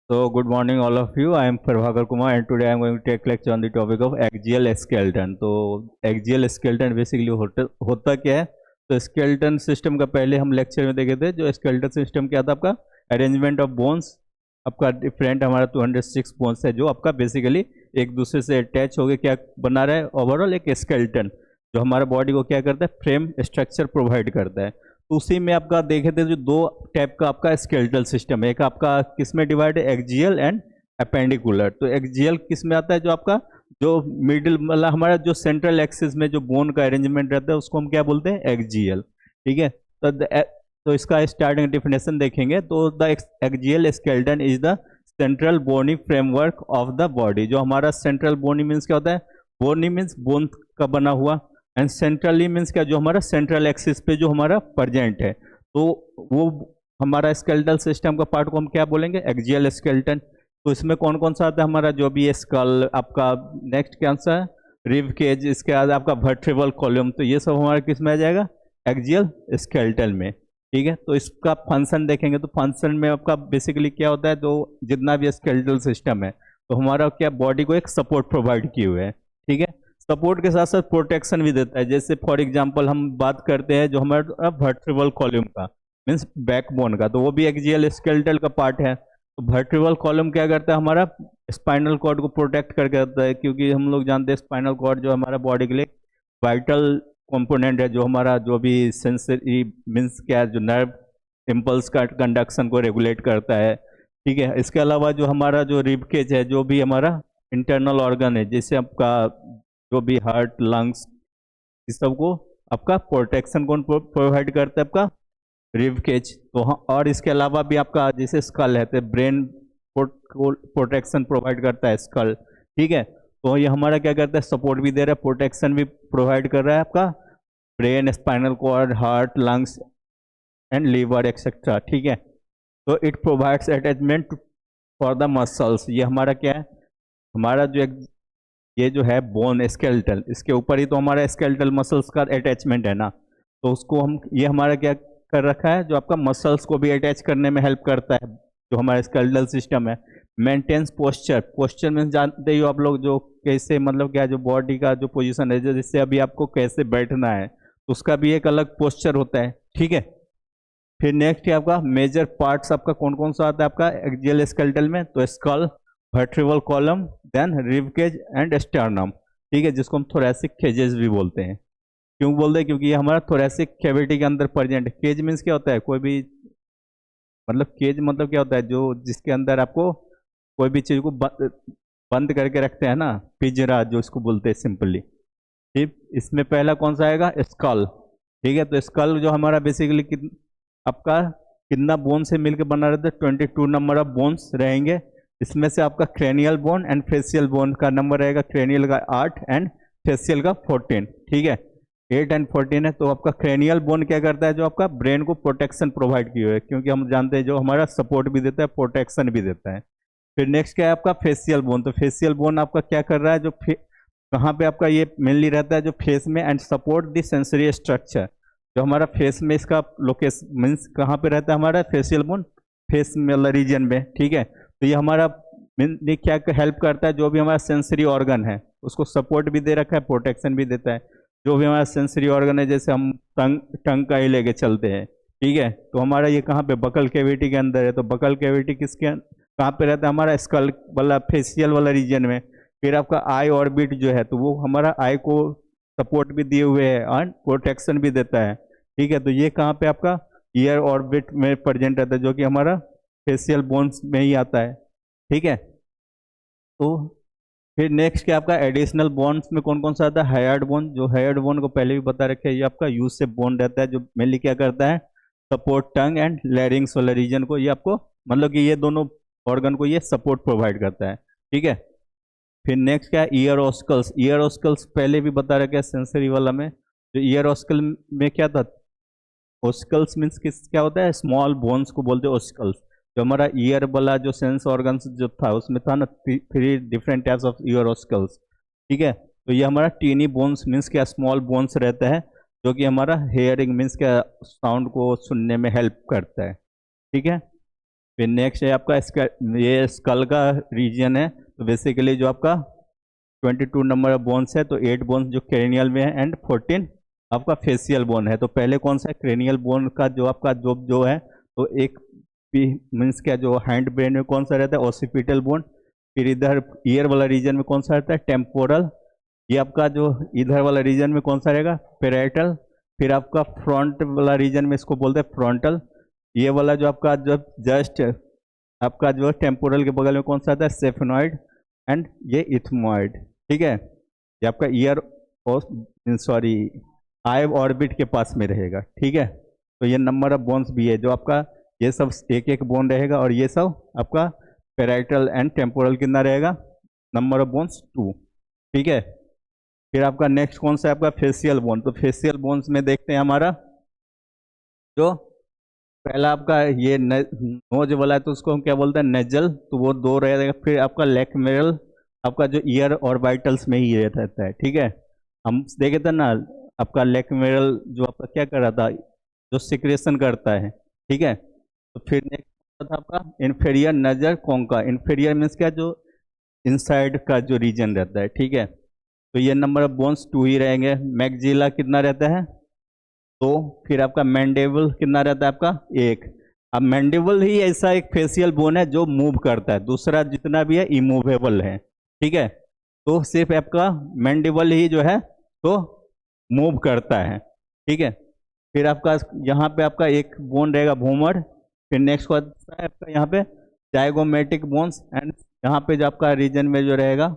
So, good morning, all of you. I am Prabhakar Kumar, and today I am going to take lecture on the topic of axial skeleton. तो axial skeleton basically होता क्या है? तो skeleton system का पहले हम lecture में देखे थे। जो स्केलेटन सिस्टम क्या था आपका? Arrangement of bones. आपका डिफरेंट हमारा 206 बोन्स है जो आपका बेसिकली एक दूसरे से अटैच हो गए क्या बना रहा है? ओवरऑल एक स्केलेटन जो हमारा बॉडी को क्या करता है? फ्रेम स्ट्रक्चर प्रोवाइड करता है। तो उसी में आपका देखे थे जो दो टाइप का आपका स्केलेटल सिस्टम है। एक आपका किस में डिवाइड है? Axial and appendicular. तो एक्सियल किस में आता है? जो आपका जो मिडिल मतलब हमारा जो सेंट्रल एक्सिस में जो बोन का अरेंजमेंट रहता है उसको हम क्या बोलते हैं? एक्सियल। ठीक है। तो इसका स्टार्टिंग डेफिनेशन देखेंगे तो the axial skeleton is the central bony framework of the body. जो हमारा सेंट्रल बोनी मीन्स क्या होता है? बोनी मीन्स बोन का बना हुआ, एंड सेंट्रली मीन्स क्या? जो हमारा सेंट्रल एक्सिस पे जो हमारा प्रेजेंट है, तो वो हमारा स्केलेटल सिस्टम का पार्ट को हम क्या बोलेंगे? Axial skeleton. तो इसमें कौन कौन सा आता है? हमारा जो भी स्कल, आपका नेक्स्ट क्या आंसर है? रिब केज, इसके बाद आपका वर्टेब्रल कॉलम। तो ये सब हमारा किस में आ जाएगा? एक्सियल स्केलेटन में। ठीक है। तो इसका फंक्शन देखेंगे तो फंक्शन में आपका बेसिकली क्या होता है? जो जितना भी स्केलेटल सिस्टम है तो हमारा क्या बॉडी को एक सपोर्ट प्रोवाइड किए हुए है। ठीक है। सपोर्ट के साथ साथ प्रोटेक्शन भी देता है। जैसे फॉर एग्जांपल हम बात करते हैं जो हमारा वर्टेब्रल कॉलम का मीन्स बैकबोन का, तो वो भी एक्सियल स्केलेटल का पार्ट है। तो वर्टेब्रल कॉलम क्या करता है? हमारा स्पाइनल कॉर्ड को प्रोटेक्ट करके रखता है, क्योंकि हम लोग जानते हैं स्पाइनल कॉर्ड जो हमारा बॉडी के लिए वाइटल कंपोनेंट है, जो हमारा जो भी सेंसरी मीन्स क्या है, जो नर्व इम्पल्स का कंडक्शन को रेगुलेट करता है। ठीक है। इसके अलावा जो हमारा जो रिब केज है, जो भी हमारा इंटरनल ऑर्गन है, जैसे आपका जो भी हार्ट, लंग्स, इस सबको आपका प्रोटेक्शन कौन प्रोवाइड करता है? आपका रिब केज। तो हाँ, और इसके अलावा भी आपका जैसे स्कल है तो ब्रेन प्रोटेक्शन प्रोवाइड करता है स्कल। ठीक है। तो ये हमारा क्या करता है? सपोर्ट भी दे रहा है, प्रोटेक्शन भी प्रोवाइड कर रहा है आपका brain, spinal cord, heart, lungs and liver etcetera. ठीक है। तो it provides attachment for the muscles. ये हमारा क्या है? हमारा जो ये जो है बोन स्केलेटल, इसके ऊपर ही तो हमारा स्केलेटल मसल्स का अटैचमेंट है ना। तो उसको हम ये हमारा क्या कर रखा है? जो आपका मसल्स को भी अटैच करने में हेल्प करता है जो हमारा स्केलेटल सिस्टम है। Maintains posture. पोस्चर में जानते ही हो आप लोग, जो कैसे मतलब क्या जो बॉडी का जो पोजीशन है, जैसे अभी आपको कैसे बैठना है तो उसका भी एक अलग पोस्चर होता है। ठीक है। फिर नेक्स्ट है आपका मेजर पार्ट्स। आपका कौन कौन सा आता है आपका एक्सियल स्केलेटल में? तो skull, vertebral column, then rib cage and sternum. ठीक है। जिसको हम थोरैसिक केजेस भी बोलते हैं। क्यों बोलते हैं? क्योंकि ये हमारा थोरैसिक कैविटी के अंदर प्रेजेंट है। केज मीन्स क्या होता है? कोई भी मतलब केज मतलब क्या होता है? जो जिसके अंदर आपको कोई भी चीज़ को बंद करके रखते हैं ना, पिंजरा जो इसको बोलते हैं सिंपली। ठीक। इसमें पहला कौन सा आएगा? स्कल। ठीक है। तो स्कल जो हमारा बेसिकली आपका कितना बोन से मिलकर बना रहता है? 22 नंबर ऑफ बोन्स रहेंगे। इसमें से आपका cranial bone and facial bone का नंबर रहेगा, क्रेनियल का 8 एंड फेसियल का 14। ठीक है। 8 एंड 14 है। तो आपका क्रेनियल बोन क्या करता है? जो आपका ब्रेन को प्रोटेक्शन प्रोवाइड किए हुए है, क्योंकि हम जानते हैं जो हमारा सपोर्ट भी देता है, प्रोटेक्शन भी देता है। फिर नेक्स्ट क्या है आपका? Facial bone. तो फेसियल बोन आपका क्या कर रहा है? जो कहाँ पे आपका ये मेनली रहता है? जो फेस में, and support the sensory structure. जो हमारा फेस में इसका लोकेशन मीन्स कहाँ पे रहता है हमारा फेसियल बोन? फेस में रीजन में। ठीक है। तो ये हमारा ये क्या हेल्प करता है? जो भी हमारा सेंसरी ऑर्गन है उसको सपोर्ट भी दे रखा है, प्रोटेक्शन भी देता है। जो भी हमारा सेंसरी ऑर्गन है, जैसे हम टंग का ही लेके चलते हैं। ठीक है। तो हमारा ये कहाँ पे? बकल कैविटी के अंदर है। तो बकल कैविटी किसके कहाँ पे रहता है? हमारा स्कल वाला फेसियल वाला रीजन में। फिर आपका आई ऑर्बिट जो है, तो वो हमारा आई को सपोर्ट भी दिए हुए है और प्रोटेक्शन भी देता है। ठीक है। तो ये कहाँ पे आपका ईयर ऑर्बिट में प्रेजेंट रहता है, जो कि हमारा फेसियल बोन्स में ही आता है। ठीक है। तो फिर नेक्स्ट क्या आपका एडिशनल बोन्स में कौन कौन सा आता है? Hired bone. जो हायर्ड बोन को पहले भी बता रखे, ये आपका यूज से बोन रहता है, जो मेनली क्या करता है? सपोर्ट टंग एंड लैरिंग्स वाला रीजन को, ये आपको मतलब कि ये दोनों ऑर्गन को ये सपोर्ट प्रोवाइड करता है। ठीक है। फिर नेक्स्ट क्या है? ईयर ऑस्कल्स। ईयर ऑस्कल्स पहले भी बता रखा है सेंसरी वाला में। जो ईयर ऑस्कल में क्या था? ओस्कल्स मीन्स किस क्या होता है? स्मॉल बोन्स को बोलते हैं ओस्कल्स। जो हमारा ईयर वाला जो सेंस ऑर्गन्स जो था उसमें था ना 3 डिफरेंट टाइप्स ऑफ ईयर ओस्कल्स। ठीक है। तो ये हमारा टीनी बोन्स मीन्स क्या? स्मॉल बोन्स रहता है, जो कि हमारा हेयरिंग मीन्स क्या? साउंड को सुनने में हेल्प करता है। ठीक है। फिर नेक्स्ट है आपका ये स्कल का रीजन है। तो बेसिकली जो आपका 22 नंबर ऑफ बोन्स है, तो 8 बोन्स जो क्रेनियल में है एंड 14 आपका फेसियल बोन है। तो पहले कौन सा है, क्रेनियल बोन का जो आपका जो है, तो एक मीन्स क्या, जो हैंड ब्रेन में कौन सा रहता है, ऑसिपिटल बोन। फिर इधर ईयर वाला रीजन में कौन सा रहता है, टेम्पोरल। ये आपका जो इधर वाला रीजन में कौन सा रहेगा, पेराइटल। फिर आपका फ्रंट वाला रीजन में इसको बोलते हैं फ्रंटल। ये वाला जो आपका जो जस्ट आपका जो टेम्पोरल के बगल में कौन सा आता है, सेफेनॉइड एंड ये इथमॉइड। ठीक है, ये आपका ईयर सॉरी आई ऑर्बिट के पास में रहेगा। ठीक है, तो ये नंबर ऑफ बोन्स भी है जो आपका, ये सब एक एक बोन रहेगा, और ये सब आपका पेराइटल एंड टेम्पोरल कितना रहेगा, नंबर ऑफ बोन्स 2। ठीक है, फिर आपका नेक्स्ट कौन सा है, आपका फेसियल बोन। तो फेसियल बोन्स में देखते हैं हमारा जो पहला आपका ये नोज वाला है, तो उसको हम क्या बोलते हैं, नेजल। तो वो 2 रहेगा। फिर आपका लेक्मेरल आपका जो ईयर और वाइटल्स में ही रहता है। ठीक है, हम देखे थे ना, आपका लेक्मेरल जो आपका क्या कर रहा था, जो सिक्रेशन करता है। ठीक है, तो फिर नेक्स्ट था आपका इन्फेरियर नजर कोंका। इन्फेरियर मीन्स क्या, जो इनसाइड का जो रीजन रहता है। ठीक है, तो ये नंबर ऑफ बोन्स 2 ही रहेंगे। मैक्जिला कितना रहता है, 2। फिर आपका मैंडेबल कितना रहता है, आपका 1। अब मैंडेबल ही ऐसा एक फेसियल बोन है जो मूव करता है, दूसरा जितना भी है इमूवेबल है। ठीक है, तो सिर्फ आपका मैंडेबल ही जो है तो मूव करता है। ठीक है, फिर आपका यहाँ पे आपका एक बोन रहेगा भूमर। फिर नेक्स्ट है आपका यहाँ पे जाइगोमेटिक बोन्स, एंड यहाँ पे जो आपका रीजन में जो रहेगा,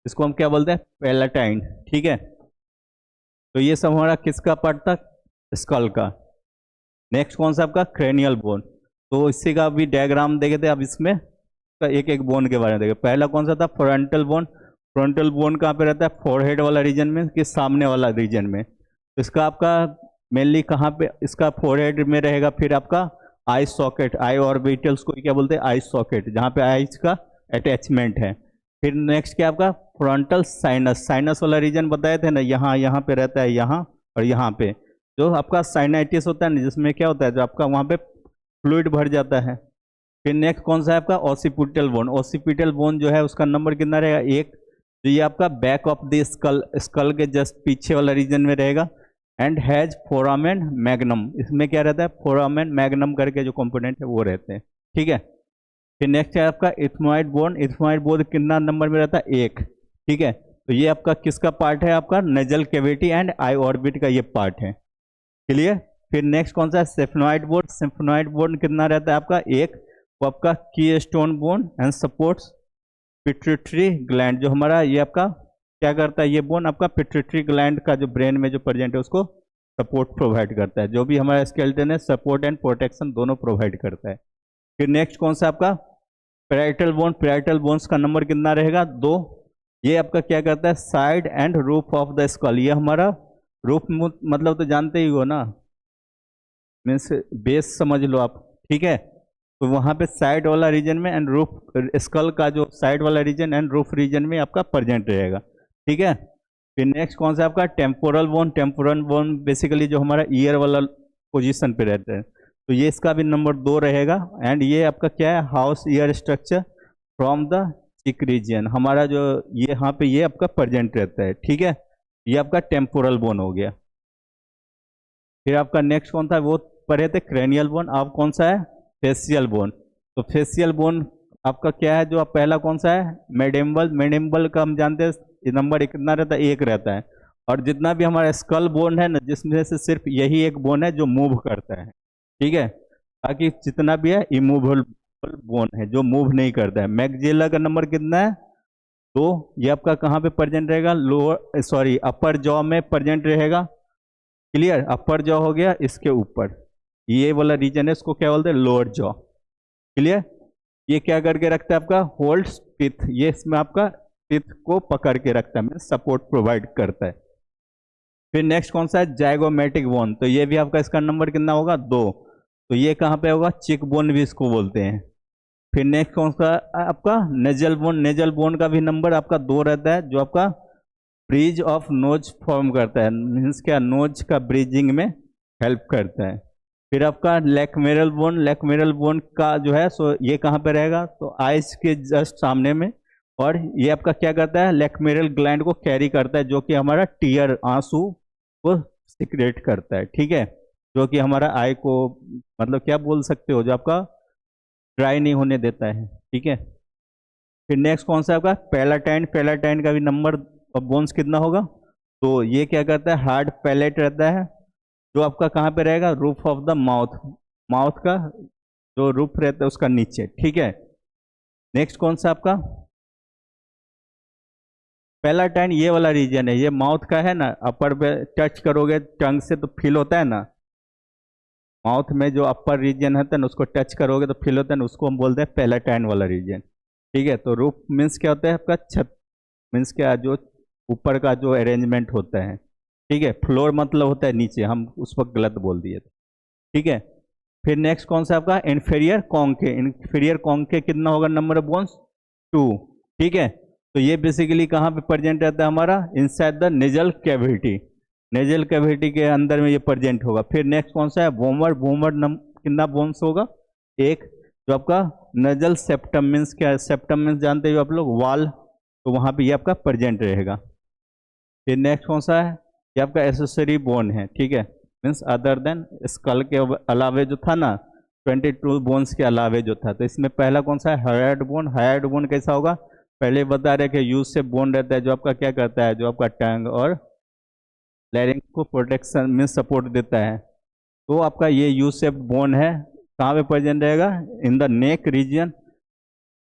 इसको हम क्या बोलते हैं, पैलेटाइन। ठीक है, तो ये सब हमारा किसका पार्ट था, स्कल का। नेक्स्ट कौन सा आपका क्रेनियल बोन। तो इसी का भी डायग्राम देखे थे। अब इसमें एक एक बोन के बारे में देखे। पहला कौन सा था, फ्रंटल बोन। फ्रंटल बोन कहाँ पे रहता है, फोरहेड वाला रीजन में कि सामने वाला रीजन में। तो इसका आपका मेनली कहाँ पे, इसका फोरहेड में रहेगा। फिर आपका आई सॉकेट, आई ऑर्बिटल्स को क्या बोलते हैं, आई सॉकेट, जहाँ पे आईज का अटैचमेंट है। फिर नेक्स्ट क्या आपका फ्रंटल साइनस। साइनस वाला रीजन बताए थे ना, यहाँ पे रहता है, यहाँ और यहाँ पे जो आपका साइनाइटिस होता है ना, जिसमें क्या होता है, जो आपका वहाँ पे फ्लूइड भर जाता है। फिर नेक्स्ट कौन सा है आपका ऑसिपिटल बोन। ऑसिपिटल बोन जो है उसका नंबर कितना रहेगा, 1। तो ये आपका back of the skull, skull के जस्ट पीछे वाला रीजन में रहेगा। एंड हैज फोरामेन मैग्नम, इसमें क्या रहता है, फोरामेन मैग्नम करके जो कंपोनेंट है वो रहते हैं। ठीक है, फिर नेक्स्ट है आपका इथमॉइड बोन। इथमॉइड बोन कितना नंबर में रहता है, 1। ठीक है, तो ये आपका किसका पार्ट है, आपका nasal cavity and I orbit का ये पार्ट है। क्लियर। फिर नेक्स्ट कौन सा है, सेफेनॉइड बोन। सेफेनॉइड बोन कितना रहता है आपका, 1। वो आपका keystone bone and supports pituitary gland. जो हमारा ये आपका क्या करता है, ये बोन आपका पिट्यूटरी ग्लैंड का जो ब्रेन में जो प्रेजेंट है उसको सपोर्ट प्रोवाइड करता है। जो भी हमारा स्केलेटन है सपोर्ट एंड प्रोटेक्शन दोनों प्रोवाइड करता है। फिर नेक्स्ट कौन सा आपका पैराइटल बोन। पैराइटल बोन्स का नंबर कितना रहेगा, 2। ये आपका क्या करता है, side and roof of the school. ये हमारा रूफ मतलब तो जानते ही हो ना, मीन्स बेस समझ लो आप। ठीक है, तो वहाँ पे साइड वाला रीजन में एंड रूफ, स्कल का जो साइड वाला रीजन एंड रूफ रीजन में आपका प्रेजेंट रहेगा। ठीक है, फिर नेक्स्ट कौन सा आपका temporal bone. Temporal bone basically जो हमारा ईयर वाला पोजीशन पे रहता है, तो ये इसका भी नंबर 2 रहेगा। एंड ये आपका क्या है, house ear structure from the cheek region, हमारा जो ये यहाँ पे ये आपका प्रेजेंट रहता है। ठीक है, ये आपका टेम्पोरल बोन हो गया। फिर आपका नेक्स्ट कौन था, वो पढ़े थे क्रेनियल बोन। अब कौन सा है, फेसियल बोन। तो फेसियल बोन आपका क्या है, जो आप पहला कौन सा है, मेडेम्बल। मेडेम्बल का हम जानते हैं नंबर कितना रहता है, 1 रहता है। और जितना भी हमारा स्कल बोन है ना, जिसमें से सिर्फ यही एक बोन है जो मूव करता है। ठीक है, बाकी जितना भी है इमूवेबल बोन है जो मूव नहीं करता है। मैक्जिला का नंबर कितना है, 2। ये आपका कहाँ पे प्रेजेंट रहेगा, लोअर सॉरी अपर जॉ में प्रेजेंट रहेगा। क्लियर, अपर जॉ हो गया, इसके ऊपर ये वाला रीजन है, इसको क्या बोलते हैं, लोअर जॉ। क्लियर, ये क्या करके रखता है आपका, होल्ड्स टीथ। ये इसमें आपका टीथ को पकड़ के रखता है, सपोर्ट प्रोवाइड करता है। फिर नेक्स्ट कौन सा है, जाइगोमेटिक बोन। तो ये भी आपका इसका नंबर कितना होगा, 2। तो ये कहाँ पे होगा, चिक बोन भी इसको बोलते हैं। फिर नेक्स्ट कौन सा आपका नेजल बोन। नेजल बोन का भी नंबर आपका 2 रहता है, जो आपका ब्रिज ऑफ नोज फॉर्म करता है, मीन्स क्या, नोज का ब्रिजिंग में हेल्प करता है। फिर आपका लेक्मेरल बोन का जो है सो ये कहाँ पे रहेगा, तो आइस के जस्ट सामने में। और ये आपका क्या करता है, लेक्मेरल ग्लैंड को कैरी करता है, जो कि हमारा टीयर, आंसू को सिक्रेट करता है, ठीक है, जो कि हमारा आई को मतलब क्या बोल सकते हो, जो आपका ड्राई नहीं होने देता है, ठीक है। फिर नेक्स्ट कौन सा आपका पैलाटाइन का भी नंबर ऑफ बोन्स कितना होगा, तो ये क्या करता है, हार्ड पैलेट रहता है, जो आपका कहाँ पे रहेगा, roof of the mouth, mouth का जो रूफ रहता है उसका नीचे, ठीक है। नेक्स्ट कौन सा आपका पैलाटाइन, ये वाला रीजन है, ये माउथ का है ना, अपर पे टच करोगे टंग से तो फील होता है ना, माउथ में जो अपर रीजन होता है ना उसको टच करोगे तो फील होता है ना, उसको हम बोलते हैं पैलाटाइन वाला रीजन, ठीक है। तो रूफ मीन्स क्या होता है आपका छत, मीन्स क्या, जो ऊपर का जो अरेंजमेंट होता है, ठीक है। फ्लोर मतलब होता है नीचे, हम उस वक्त गलत बोल दिए थे, ठीक है। फिर नेक्स्ट कौन सा आपका इन्फीरियर कॉन्के कितना होगा नंबर ऑफ बोन्स, 2, ठीक है। तो ये बेसिकली कहाँ पे प्रेजेंट रहता है हमारा, इनसाइड द नेजल कैविटी के अंदर में ये प्रेजेंट होगा। फिर नेक्स्ट कौन सा है, वोमर कितना बोन्स होगा, एक। जो आपका नजल सेप्टम मीन्स क्या, सेप्टम मीन्स जानते हो आप लोग, वाल, तो वहाँ पे ये आपका प्रेजेंट रहेगा। फिर नेक्स्ट कौन सा है, ये आपका एसेसरी बोन है, ठीक है, मीन्स अदर देन स्कल के अलावे जो था ना, 22 बोन्स के अलावे जो था, तो इसमें पहला कौन सा है, हायर्ड बोन कैसा होगा, पहले बता रहे कि यूज से बोन रहता है, जो आपका क्या करता है, जो आपका टंग और लैरिंक्स को प्रोटेक्शन में सपोर्ट देता है, तो आपका ये यू शेप बोन है, कहाँ पे प्रेजेंट रहेगा, in the neck region,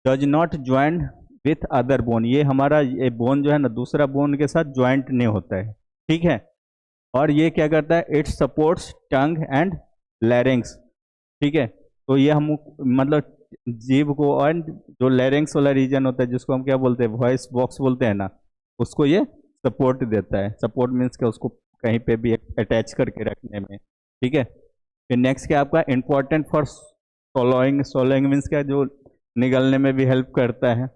does not join with other bone, ये हमारा ये बोन जो है ना दूसरा बोन के साथ ज्वाइंट नहीं होता है, ठीक है। और ये क्या करता है, it supports tongue and larynx, ठीक है। तो ये हम मतलब जीभ को, और जो लैरिंक्स वाला रीजन होता है जिसको हम क्या बोलते हैं, वॉइस बॉक्स बोलते हैं ना, उसको ये सपोर्ट देता है। सपोर्ट मीन्स क्या, उसको कहीं पे भी अटैच करके रखने में, ठीक है। फिर नेक्स्ट क्या आपका, इंपॉर्टेंट फॉर सोलोइंग मीन्स क्या, जो निगलने में भी हेल्प करता है,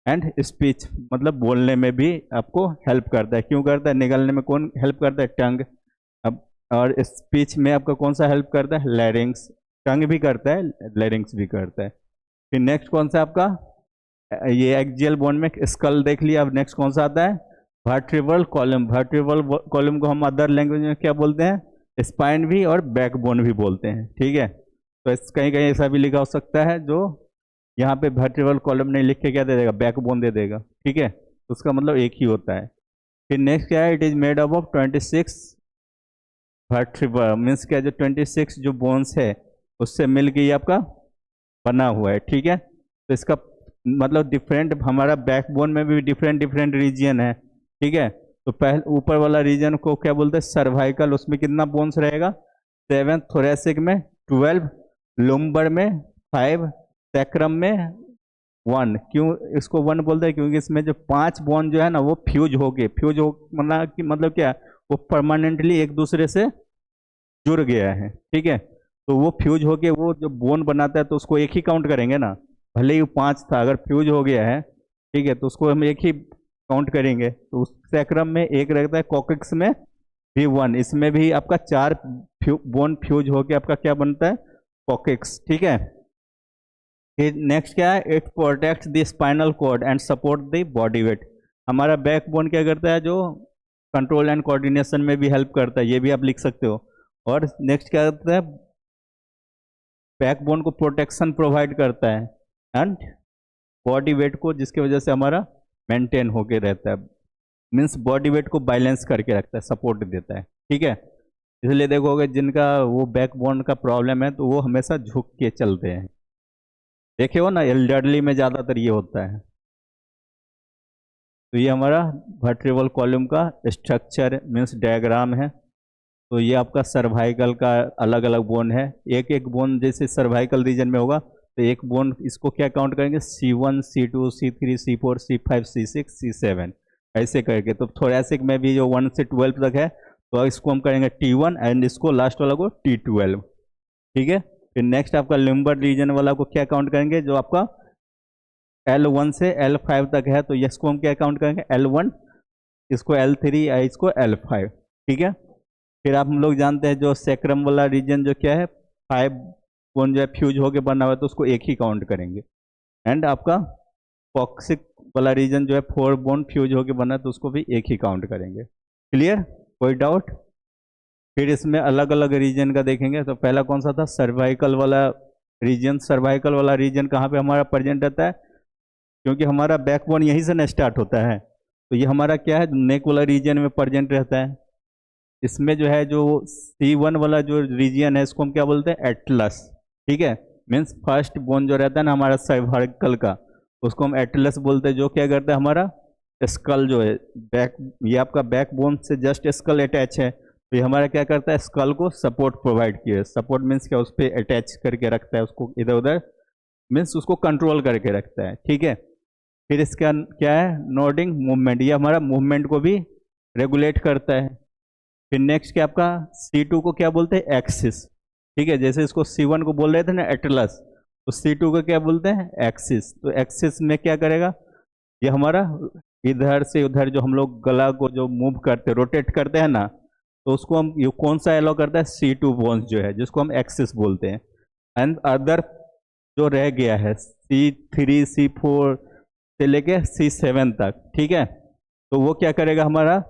एंड स्पीच मतलब बोलने में भी आपको हेल्प करता है। क्यों करता है, निगलने में कौन हेल्प करता है, टंग। अब और स्पीच में आपका कौन सा हेल्प करता है, लैरिंग्स, टंग भी करता है, लैरिंग्स भी करता है। फिर नेक्स्ट कौन सा आपका, ये एक्जियल बोन में स्कल देख लिया, अब नेक्स्ट कौन सा आता है, वर्टिब्रल कॉलम को हम अदर लैंग्वेज में क्या बोलते हैं, स्पाइन भी और बैकबोन भी बोलते हैं, ठीक है। तो कहीं कहीं ऐसा भी लिखा हो सकता है, जो यहाँ पे वर्टिब्रल कॉलम नहीं लिख के क्या दे देगा, बैकबोन दे देगा, ठीक है, तो उसका मतलब एक ही होता है। फिर नेक्स्ट क्या है, it is made up of 26 vertebral means क्या, जो 26 जो बोन्स है उससे मिल के ये आपका बना हुआ है, ठीक है। तो इसका मतलब डिफरेंट, हमारा बैकबोन में भी डिफरेंट रीजन है, ठीक है। तो पहले ऊपर वाला रीजन को क्या बोलते हैं, सर्वाइकल, उसमें कितना बोन्स रहेगा, 7, थोरेसिक में 12, लुम्बर में 5, सैक्रम में 1। क्यों इसको 1 बोलते हैं, क्योंकि इसमें जो 5 बोन जो है ना वो फ्यूज हो मतलब क्या, वो परमानेंटली एक दूसरे से जुड़ गया है, ठीक है। तो वो फ्यूज होके वो जो बोन बनाता है तो उसको एक ही काउंट करेंगे ना, भले ही 5 था, अगर फ्यूज हो गया है, ठीक है, तो उसको हम एक ही काउंट करेंगे। तो उस सैक्रम में एक रहता है, कॉकक्स में भी 1, इसमें भी आपका 4 बोन फ्यूज होके आपका क्या बनता है, कॉकक्स, ठीक है। फिर नेक्स्ट क्या है, it protect the spinal cord and support the body weight, हमारा बैकबोन क्या करता है, जो कंट्रोल एंड कोऑर्डिनेशन में भी हेल्प करता है, ये भी आप लिख सकते हो। और नेक्स्ट क्या करता है, बैकबोन को प्रोटेक्शन प्रोवाइड करता है एंड बॉडी वेट को, जिसकी वजह से हमारा मेंटेन होके रहता है, मीन्स बॉडी वेट को बैलेंस करके रखता है, सपोर्ट देता है, ठीक है। इसलिए देखोगे जिनका वो बैकबोन का प्रॉब्लम है तो वो हमेशा झुक के चलते हैं, देखे हो ना, एल्डरली में ज़्यादातर ये होता है। तो ये हमारा वर्टिब्रल कॉलम का स्ट्रक्चर मीन्स डायग्राम है। तो ये आपका सर्वाइकल का अलग अलग बोन है, एक एक बोन जैसे सर्वाइकल रीजन में होगा तो एक बोन, इसको क्या काउंट करेंगे, C1 C2 C3 C4 C5 C6 C7 ऐसे करके। तो थोरेसिक में भी जो 1 से 12 तक है तो इसको हम करेंगे T1 एंड इसको लास्ट वाला को T12, ठीक है। फिर नेक्स्ट आपका लिम्बर रीजन वाला को क्या काउंट करेंगे, जो आपका L1 से L5 तक है, तो इसको हम क्या काउंट करेंगे, L1, इसको L3 या इसको L5, ठीक है। फिर आप हम लोग जानते हैं जो सैक्रम वाला रीजन जो क्या है, फाइव बोन जो है फ्यूज होके बना हुआ है तो उसको एक ही काउंट करेंगे। एंड आपका कॉक्सिक वाला रीजन जो है 4 बोन फ्यूज होके बना है तो उसको भी एक ही काउंट करेंगे। क्लियर, कोई डाउट? फिर इसमें अलग अलग रीजन का देखेंगे। तो पहला कौन सा था, सर्वाइकल वाला रीजन। सर्वाइकल वाला रीजन कहाँ पे हमारा प्रेजेंट रहता है, क्योंकि हमारा बैकबोन यहीं से न स्टार्ट होता है, तो ये हमारा क्या है, नेक वाला रीजन में प्रेजेंट रहता है। इसमें जो है जो C1 वाला जो रीजन है इसको हम क्या बोलते हैं, एटलस। ठीक है, मीन्स फर्स्ट बोन जो रहता है ना हमारा सर्वाइकल का, उसको हम एटलस बोलते हैं, जो क्या करता है हमारा स्कल जो है बैक, ये आपका बैक बोन से जस्ट स्कल अटैच है, तो ये हमारा क्या करता है, स्कल को सपोर्ट प्रोवाइड किया है। सपोर्ट मीन्स क्या, उस पर अटैच करके रखता है उसको, इधर उधर मीन्स उसको कंट्रोल करके रखता है। ठीक है, फिर इसका क्या है, नोडिंग मूवमेंट, ये हमारा मूवमेंट को भी रेगुलेट करता है। फिर नेक्स्ट क्या आपका C2 को क्या बोलते हैं, एक्सिस। ठीक है, जैसे इसको C1 को बोल रहे थे ना एटलस, तो C2 को क्या बोलते हैं, एक्सिस। तो एक्सिस में क्या करेगा, ये हमारा इधर से उधर जो हम लोग गला को जो मूव करते रोटेट करते हैं ना, तो उसको हम ये कौन सा एलो करता है, C2 बोन्स जो है, जिसको हम एक्सिस बोलते हैं। एंड अदर जो रह गया है C3 C4 से लेके C7 तक, ठीक है, तो वो क्या करेगा, हमारा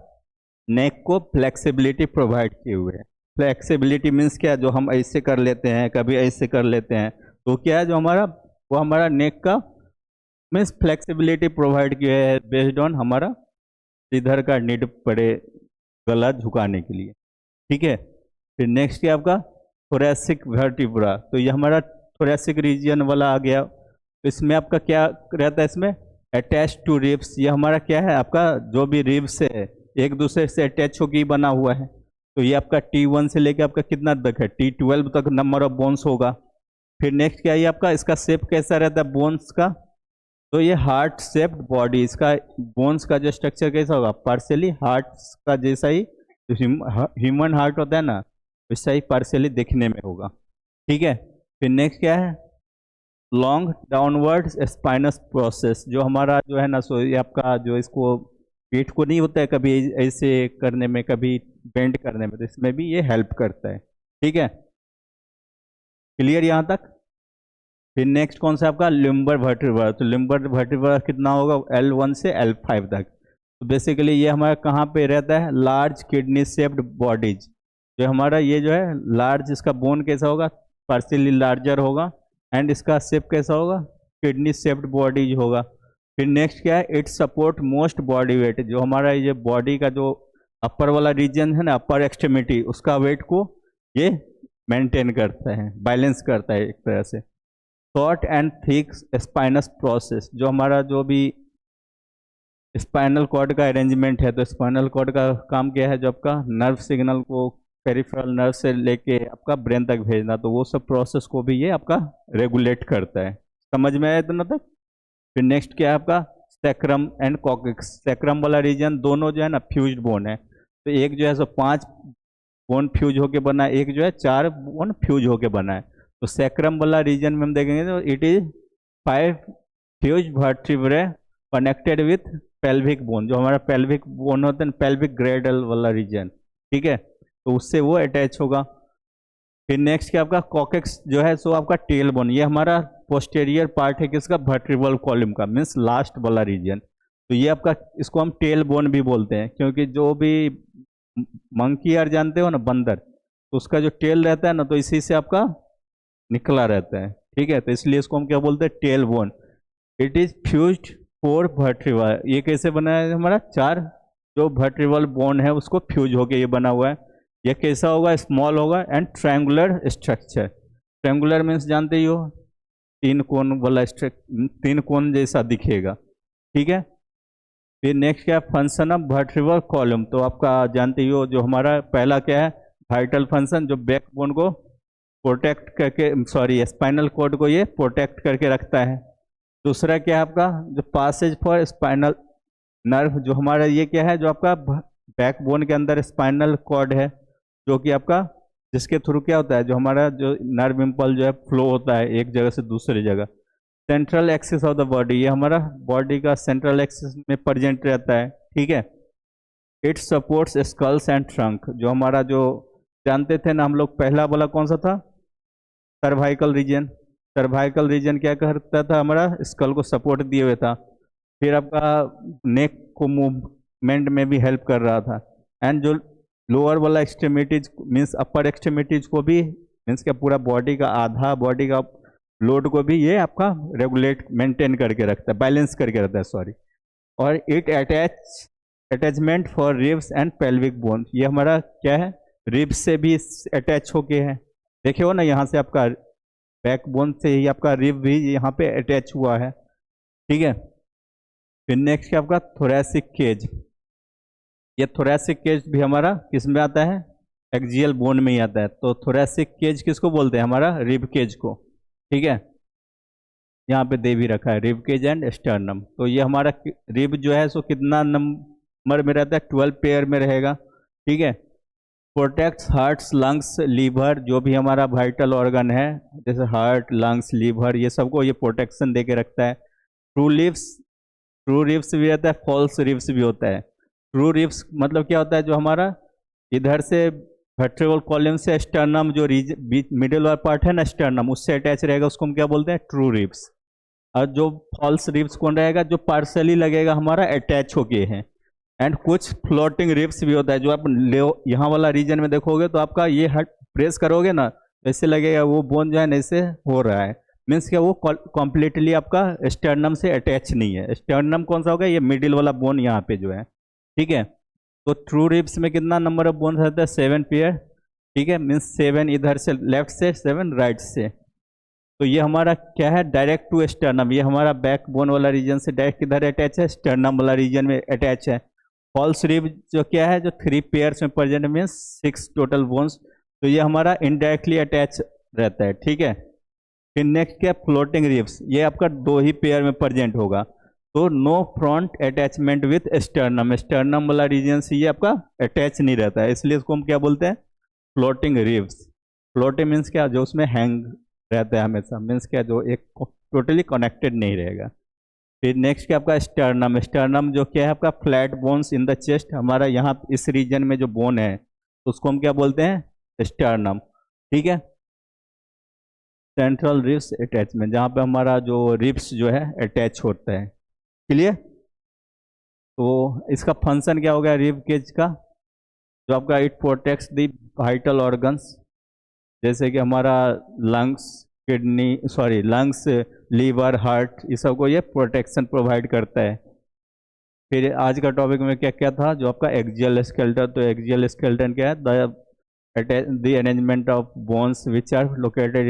नेक को फ्लेक्सिबिलिटी प्रोवाइड किए हुए है। फ्लेक्सिबिलिटी मीन्स क्या, जो हम ऐसे कर लेते हैं कभी ऐसे कर लेते हैं, तो क्या है जो हमारा, वो हमारा नेक का मीन्स फ्लेक्सिबिलिटी प्रोवाइड किया है बेस्ड ऑन हमारा इधर का नीड पड़े गला झुकाने के लिए। ठीक है, फिर नेक्स्ट क्या आपका थोरैसिक वर्टिब्रा, तो ये हमारा थोरैसिक रीजन वाला आ गया। तो इसमें आपका क्या रहता है, इसमें अटैच टू रिब्स, ये हमारा क्या है, आपका जो भी रिब्स है एक दूसरे से अटैच होकर बना हुआ है। तो ये आपका T1 से लेके आपका कितना तक है, T12 तक नंबर ऑफ बोन्स होगा। फिर नेक्स्ट क्या है आपका, इसका शेप कैसा रहता है बोन्स का, तो ये हार्ट शेप्ड बॉडी, इसका बोन्स का जो स्ट्रक्चर कैसा होगा, पार्शियली हार्ट का जैसा ही, ह्यूमन हार्ट होता है ना वैसा ही पार्शियली दिखने में होगा। ठीक है, फिर नेक्स्ट क्या है, लॉन्ग डाउनवर्ड स्पाइनस प्रोसेस, जो हमारा जो है ना, सो ये आपका जो इसको पीठ को नहीं होता है कभी ऐसे करने में कभी बेंड करने में, तो इसमें भी ये हेल्प करता है। ठीक है, क्लियर यहाँ तक? फिर नेक्स्ट कौन सा आपका लिम्बर वर्टिब्रा, तो लिम्बर वर्टिब्रा कितना होगा, L1 से L5 तक। तो बेसिकली ये हमारा कहाँ पे रहता है, लार्ज किडनी शेप्ड बॉडीज, जो हमारा ये जो है लार्ज, इसका बोन कैसा होगा, पार्शियली लार्जर होगा, एंड इसका शेप कैसा होगा, किडनी शेप्ड बॉडीज होगा। फिर नेक्स्ट क्या है, it support most body weight, जो हमारा ये बॉडी का जो अपर वाला रीजन है ना, अपर एक्सट्रीमिटी, उसका वेट को ये मेंटेन करता है, बैलेंस करता है एक तरह से। Short and thick spinous process, जो हमारा जो भी स्पाइनल कॉर्ड का अरेंजमेंट है, तो स्पाइनल कॉर्ड का काम क्या है, जो आपका नर्व सिग्नल को पेरिफेरल नर्व से लेके आपका ब्रेन तक भेजना, तो वो सब प्रोसेस को भी ये आपका रेगुलेट करता है। समझ में आया इतना तक? फिर नेक्स्ट क्या है आपका सैक्रम एंड कॉक्सिक्स। सैक्रम वाला रीजन दोनों जो है ना फ्यूज्ड बोन है, तो एक जो है सो 5 बोन फ्यूज होके बना है, एक जो है 4 बोन फ्यूज होके बना है। तो सैक्रम वाला रीजन में हम देखेंगे तो it is 5 fuse vertebrae connected with pelvic bone, जो हमारा पेल्विक बोन होता है, पेल्विक ग्रेडल वाला रीजन। ठीक है, तो उससे वो अटैच होगा। फिर नेक्स्ट क्या आपका कॉकेक्स जो है सो आपका टेल बोन, ये हमारा पोस्टेरियर पार्ट है किसका, वर्टिब्रल कॉलम का, मीन्स लास्ट वाला रीजन। तो ये आपका, इसको हम टेल बोन भी बोलते हैं, क्योंकि जो भी मंकी यार जानते हो ना, बंदर, तो उसका जो टेल रहता है ना, तो इसी से आपका निकला रहता है। ठीक है, तो इसलिए इसको हम क्या बोलते हैं, tail bone. It is fused 4 vertebra, ये कैसे बना है, हमारा 4 जो वर्टिब्रल बोन है उसको फ्यूज होके ये बना हुआ है। ये कैसा होगा, स्मॉल होगा and triangular structure. Triangular means जानते ही हो, 3 कोन वाला 3 कोन जैसा दिखेगा। ठीक है, फिर नेक्स्ट क्या है, फंक्शन ऑफ वर्टिब्रल कॉलम, तो आपका जानते ही हो, जो हमारा पहला क्या है, वाइटल फंक्शन, जो बैकबोन को प्रोटेक्ट करके, सॉरी स्पाइनल कॉर्ड को ये प्रोटेक्ट करके रखता है। दूसरा क्या है आपका, जो पासेज फॉर स्पाइनल नर्व, जो हमारा ये क्या है, जो आपका बैकबोन के अंदर स्पाइनल कॉर्ड है, जो कि आपका जिसके थ्रू क्या होता है, जो हमारा जो नर्व इम्पल्स जो है फ्लो होता है एक जगह से दूसरी जगह। Central axis of the body, ये हमारा बॉडी का सेंट्रल एक्सिस में प्रेजेंट रहता है। ठीक है, it supports skulls and trunk, जो हमारा जो जानते थे ना हम लोग, पहला वाला कौन सा था, सर्वाइकल रीजन, सर्वाइकल रीजन क्या करता था, हमारा स्कल को सपोर्ट दिए हुए था। फिर आपका नेक को मूवमेंट में भी हेल्प कर रहा था। एंड जो लोअर वाला एक्सट्रीमिटीज मीन्स अपर एक्सट्रीमिटीज को भी मीन्स क्या पूरा बॉडी का आधा बॉडी का लोड को भी ये आपका रेगुलेट मेंटेन करके रखता है, बैलेंस करके रखता है, सॉरी। और it attachment for ribs and pelvic bone, ये हमारा क्या है, रिब्स से भी अटैच होके है। देखे हो ना, यहाँ से आपका बैक बोन से ही आपका रिब भी यहाँ पे अटैच हुआ है, ठीक है। फिर नेक्स्ट क्या आपका थोरैसिक केज, ये थोरैसिक केज भी हमारा किस में आता है, एक्सियल बोन में ही आता है। तो थोरैसिक केज किसको बोलते हैं, हमारा रिब केज को, ठीक है। यहाँ पे दे भी रखा है रिब केज एंड स्टर्नम। तो ये हमारा रिब जो है सो कितना नंबर में रहता है, 12 पेयर में रहेगा, ठीक है। प्रोटेक्ट्स हार्ट्स लंग्स लीवर, जो भी हमारा वाइटल ऑर्गन है जैसे हार्ट लंग्स लीवर, ये सबको ये प्रोटेक्शन दे के रखता है। ट्रू रिब्स भी रहता है, फॉल्स रिब्स भी होता है। ट्रू रिब्स मतलब क्या होता है, जो हमारा इधर से वर्टेब्रल कॉलम से स्टर्नम जो मिडिल वाला पार्ट है ना स्टर्नम, उससे अटैच रहेगा, उसको हम क्या बोलते हैं, ट्रू रिब्स। और जो फॉल्स रिब्स कौन रहेगा, जो पार्सली लगेगा हमारा अटैच होके है। एंड कुछ फ्लोटिंग रिब्स भी होता है, जो आप यहाँ वाला रीजन में देखोगे तो आपका ये हट प्रेस करोगे ना, ऐसे लगेगा वो बोन जो है ना ऐसे हो रहा है, मीन्स क्या वो कॉम्प्लीटली आपका स्टर्नम से अटैच नहीं है। स्टर्नम कौन सा होगा, ये मिडिल वाला बोन यहाँ पे जो है, ठीक है। तो ट्रू रिब्स में कितना नंबर ऑफ बोन्स रहता है, 7 पेयर, ठीक है। मीन्स 7 इधर से लेफ्ट से, 7 राइट से। तो ये हमारा क्या है, डायरेक्ट टू स्टर्नम, ये हमारा बैक बोन वाला रीजन से डायरेक्ट किधर अटैच है, स्टर्नम वाला रीजन में अटैच है। फॉल्स रिब जो क्या है, जो 3 पेयर्स में प्रेजेंट मीन्स 6 टोटल बोन्स, तो ये हमारा इनडायरेक्टली अटैच रहता है, ठीक है। फिर नेक्स्ट क्या, फ्लोटिंग रिब्स, ये आपका 2 ही पेयर में प्रेजेंट होगा। तो no front attachment with sternum, sternum वाला रीजन से ये आपका अटैच नहीं रहता है, इसलिए इसको हम क्या बोलते हैं, फ्लोटिंग रिब्स। फ्लोटिंग मीन्स क्या, जो उसमें हैंग रहता है हमेशा, मीन्स क्या जो एक टोटली कनेक्टेड नहीं रहेगा। फिर नेक्स्ट क्या आपका स्टर्नम, स्टर्नम जो क्या है आपका flat bones in the chest, हमारा यहाँ इस रीजन में जो बोन है तो उसको हम क्या बोलते हैं, स्टर्नम, ठीक है। सेंट्रल रिब्स अटैचमेंट, जहाँ पे हमारा जो रिब्स जो है अटैच होता है, क्लियर। तो इसका फंक्शन क्या हो गया रिब केज का, जो आपका it protects the vital organs, जैसे कि हमारा लंग्स लंग्स लीवर हार्ट, ये सबको ये प्रोटेक्शन प्रोवाइड करता है। फिर आज का टॉपिक में क्या क्या था, जो आपका एक्सियल स्केलेटन, तो एक्सियल स्केलेटन क्या है, the arrangement of bones which are located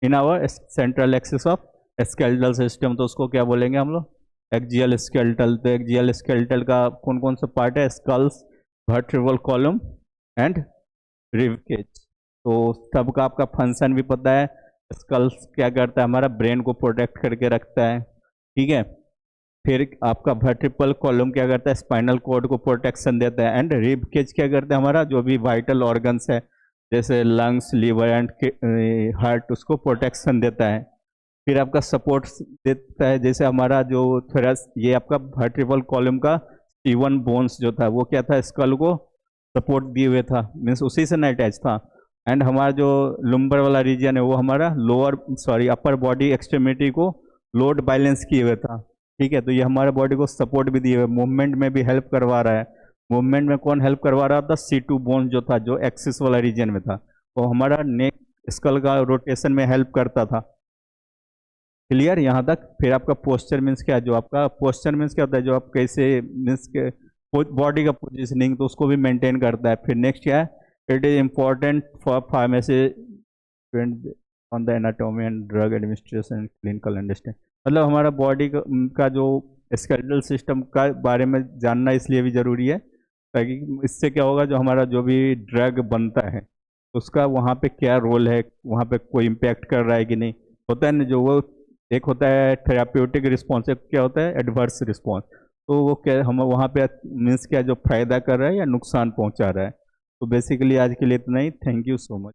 in our central axis of skeletal system, तो उसको क्या बोलेंगे हम लोग, एक्सियल स्केलेटल। तो एक्सियल स्केलेटल का कौन कौन सा पार्ट है, skulls, vertebral column and rib cage. तो सबका आपका फंक्शन भी पता है, स्कल्स क्या करता है, हमारा ब्रेन को प्रोटेक्ट करके रखता है, ठीक है। फिर आपका वर्टिब्रल कॉलम क्या करता है, स्पाइनल कॉर्ड को प्रोटेक्शन देता है। एंड रिब केज क्या करता है, हमारा जो भी वाइटल ऑर्गन्स है जैसे लंग्स लीवर एंड हार्ट, उसको प्रोटेक्शन देता है। फिर आपका सपोर्ट देता है, जैसे हमारा जो थोरैस, ये आपका वर्टिब्रल कॉलम का C1 बोन्स जो था वो क्या था, स्कल को सपोर्ट दिए हुए था, मीन्स उसी से ना अटैच था। एंड हमारा जो लुम्बर वाला रीजन है वो हमारा अपर बॉडी एक्सट्रीमिटी को लोड बैलेंस किए हुए था, ठीक है। तो ये हमारे बॉडी को सपोर्ट भी दिए हुए, मूवमेंट में भी हेल्प करवा रहा है। मूवमेंट में कौन हेल्प करवा रहा था, C2 बोन जो था, जो एक्सिस वाला रीजन में था, वो हमारा नेक स्कल का रोटेशन में हेल्प करता था, क्लियर यहाँ तक। फिर आपका पोस्चर मीन्स क्या, जो आपका पोस्चर मीन्स क्या होता है, जो आप कैसे मीन्स के बॉडी का पोजिशनिंग, तो उसको भी मेंटेन करता है। फिर नेक्स्ट क्या है, it is important for pharmacy on the anatomy and drug administration and clinical understanding, मतलब हमारा बॉडी का जो स्केलेटल सिस्टम का बारे में जानना इसलिए भी ज़रूरी है, ताकि इससे क्या होगा, जो हमारा जो भी ड्रग बनता है उसका वहाँ पे क्या रोल है, वहाँ पे कोई इम्पैक्ट कर रहा है कि नहीं, होता है ना। जो वो एक होता है थेराप्यूटिक रिस्पॉन्स, एक क्या होता है एडवर्स रिस्पॉन्स, तो वो क्या हम वहाँ पे मीन्स क्या, जो फायदा कर रहा है या नुकसान पहुँचा रहा है। तो बेसिकली आज के लिए इतना ही, थैंक यू सो मच।